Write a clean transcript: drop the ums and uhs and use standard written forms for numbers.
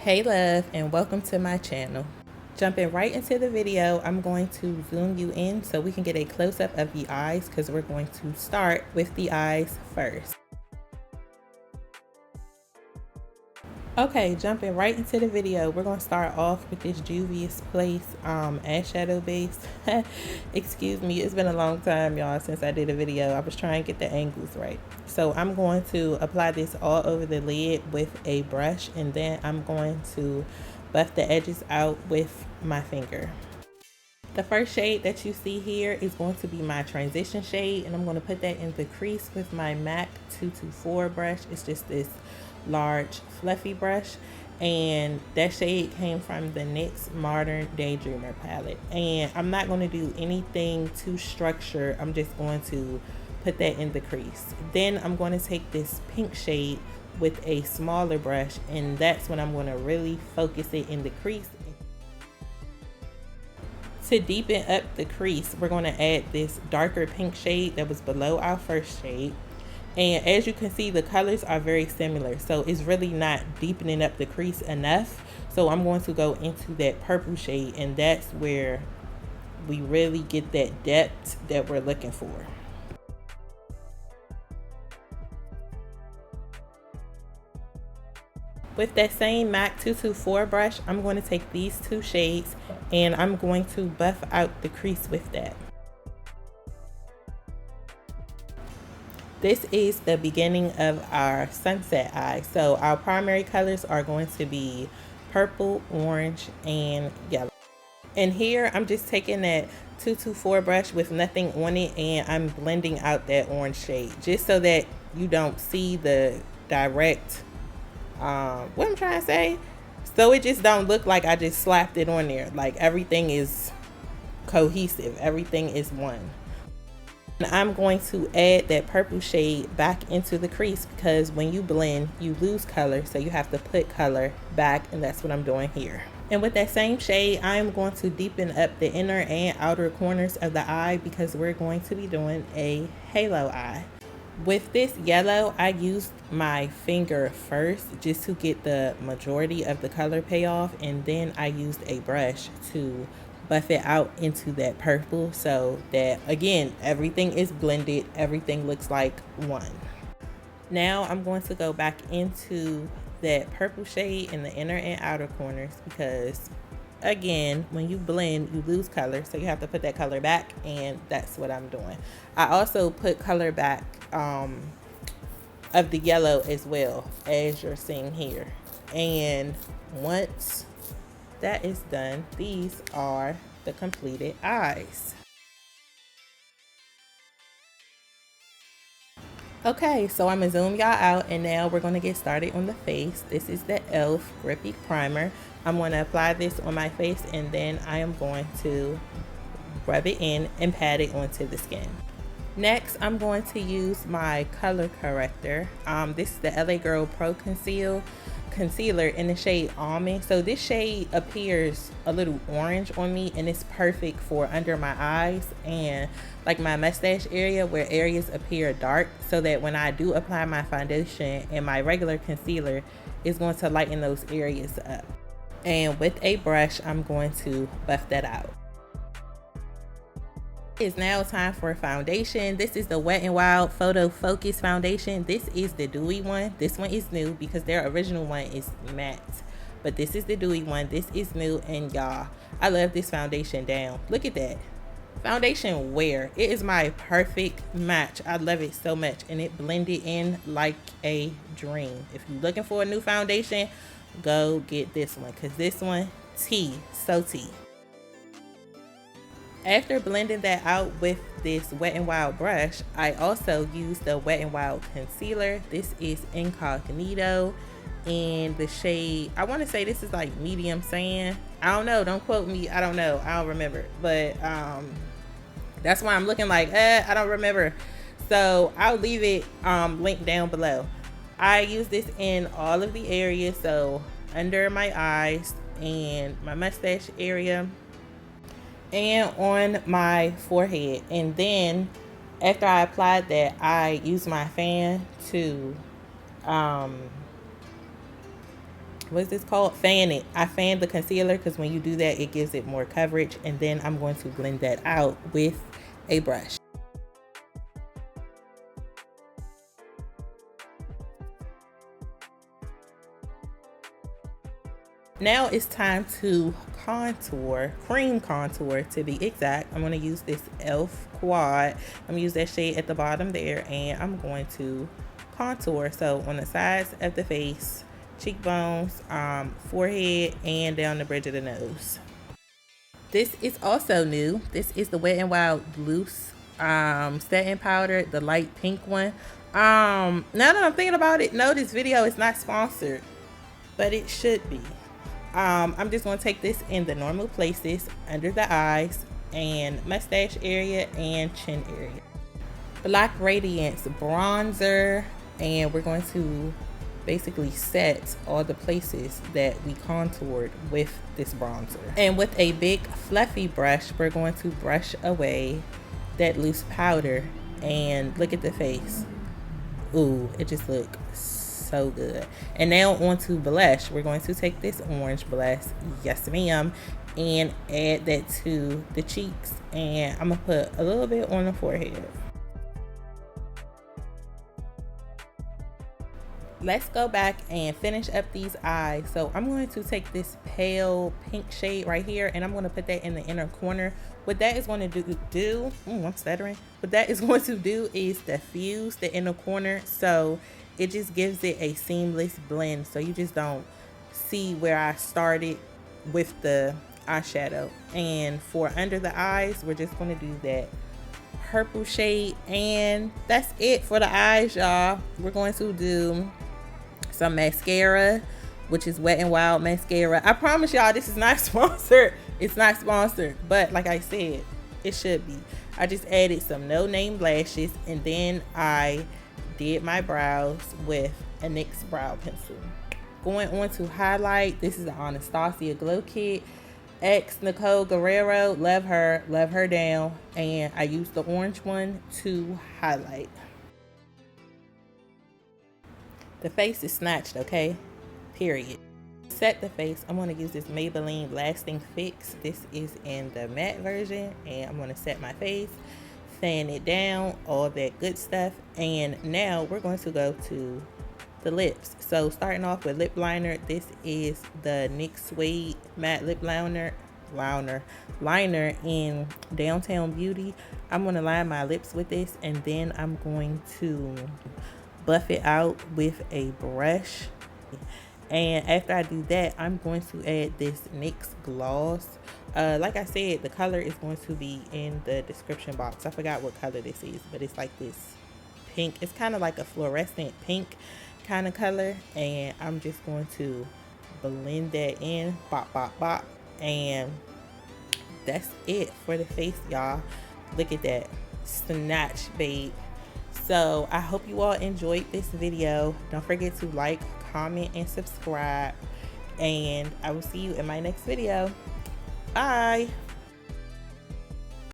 Hey love, and welcome to my channel. Jumping right into the video, I'm going to zoom you in so we can get a close-up of the eyes because we're going to start with the eyes first. Okay, jumping right into the video, we're going to start off with this Juvias Place eyeshadow base. Excuse me, it's been a long time, y'all, since I did a video. I was trying to get the angles right. So I'm going to apply this all over the lid with a brush, and then I'm going to buff the edges out with my finger. The first shade that you see here is going to be my transition shade, and I'm going to put that in the crease with my MAC 224 brush. It's just this large fluffy brush, and that shade came from the NYX Modern Daydreamer palette. And I'm not going to do anything too structured. I'm just going to put that in the crease. Then I'm going to take this pink shade with a smaller brush, and that's when I'm going to really focus it in the crease. To deepen up the crease, we're going to add this darker pink shade that was below our first shade. And as you can see, the colors are very similar, so it's really not deepening up the crease enough. So I'm going to go into that purple shade, and that's where we really get that depth that we're looking for. With that same MAC 224 brush, I'm going to take these two shades and I'm going to buff out the crease with that. This is the beginning of our sunset eye. So our primary colors are going to be purple, orange, and yellow. And here I'm just taking that 224 brush with nothing on it, and I'm blending out that orange shade just so that you don't see the direct, what I'm trying to say. So it just don't look like I just slapped it on there. Like everything is cohesive, everything is one. I'm going to add that purple shade back into the crease because when you blend, you lose color, so you have to put color back, and that's what I'm doing here. And with that same shade, I'm going to deepen up the inner and outer corners of the eye because we're going to be doing a halo eye. With this yellow, I used my finger first just to get the majority of the color payoff, and then I used a brush to buff it out into that purple so that, again, everything is blended, everything looks like one. Now I'm going to go back into that purple shade in the inner and outer corners because, again, when you blend, you lose color, so you have to put that color back, and that's what I'm doing. I also put color back of the yellow as well, as you're seeing here. And once that is done, these are the completed eyes. Okay, so I'm gonna zoom y'all out, and now we're gonna get started on the face. This is the E.l.f. Grippy Primer. I'm gonna apply this on my face, and then I am going to rub it in and pat it onto the skin. Next, I'm going to use my color corrector. This is the L.A Girl Pro Concealer in the shade Almond. So this shade appears a little orange on me, and it's perfect for under my eyes and like my mustache area where areas appear dark, so that when I do apply my foundation and my regular concealer, it's going to lighten those areas up. And with a brush, I'm going to buff that out. It's now time for foundation. This is the Wet n Wild Photo Focus foundation. This is the dewy one. This one is new because their original one is matte, but this is the dewy one. This is new, and y'all, I love this foundation down. Look at that foundation wear. It is my perfect match. I love it so much, and it blended in like a dream. If you're looking for a new foundation, go get this one because this one so tea. After blending that out with this Wet n Wild brush, I also used the Wet n Wild concealer. This is Incognito in the shade, I want to say this is like medium sand. I don't know, don't quote me, I don't know, I don't remember, but that's why I'm looking like I don't remember. So I'll leave it linked down below. I use this in all of the areas, so under my eyes and my mustache area and on my forehead. And then after I applied that, I use my fan to what is this called? Fan it. I fan the concealer because when you do that, it gives it more coverage. And then I'm going to blend that out with a brush. Now it's time to contour, cream contour to be exact. I'm going to use this E.l.f. quad. I'm going to use that shade at the bottom there, and I'm going to contour. So on the sides of the face, cheekbones, forehead, and down the bridge of the nose. This is also new. This is the Wet n Wild loose setting powder, the light pink one. Now that I'm thinking about it, no, this video is not sponsored, but it should be. I'm just going to take this in the normal places, under the eyes and mustache area and chin area. Black Radiance bronzer, and we're going to basically set all the places that we contoured with this bronzer. And with a big fluffy brush, we're going to brush away that loose powder, and look at the face. Ooh, it just looks so good. And now on to blush. We're going to take this orange blush, yes ma'am, and add that to the cheeks, and I'm gonna put a little bit on the forehead. Let's go back and finish up these eyes. So I'm going to take this pale pink shade right here, and I'm going to put that in the inner corner. What that is going to I'm stuttering. What that is going to do is diffuse the inner corner, so it just gives it a seamless blend, so you just don't see where I started with the eyeshadow. And for under the eyes, we're just going to do that purple shade, and that's it for the eyes, y'all. We're going to do some mascara, which is Wet n Wild mascara. I promise y'all this is not sponsored. It's not sponsored, but like I said, it should be. I just added some no-name lashes, and then I did my brows with a NYX brow pencil. Going on to highlight, this is the Anastasia Glow Kit X Nicole Guerrero. Love her down, and I used the orange one to highlight. The face is snatched, okay? Period. Set the face, I'm going to use this Maybelline Lasting Fix. This is in the matte version, and I'm going to set my face, fan it down, all that good stuff. And now we're going to go to the lips. So starting off with lip liner, this is the NYX Suede Matte Lip Liner in Downtown Beauty. I'm going to line my lips with this, and then I'm going to buff it out with a brush. And after I do that, I'm going to add this NYX gloss. Like I said, the color is going to be in the description box. I forgot what color this is, but it's like this pink. It's kind of like a fluorescent pink kind of color, and I'm just going to blend that in, bop bop bop, and that's it for the face, y'all. Look at that snatch, babe. So I hope you all enjoyed this video. Don't forget to like, comment, and subscribe, and I will see you in my next video. Bye.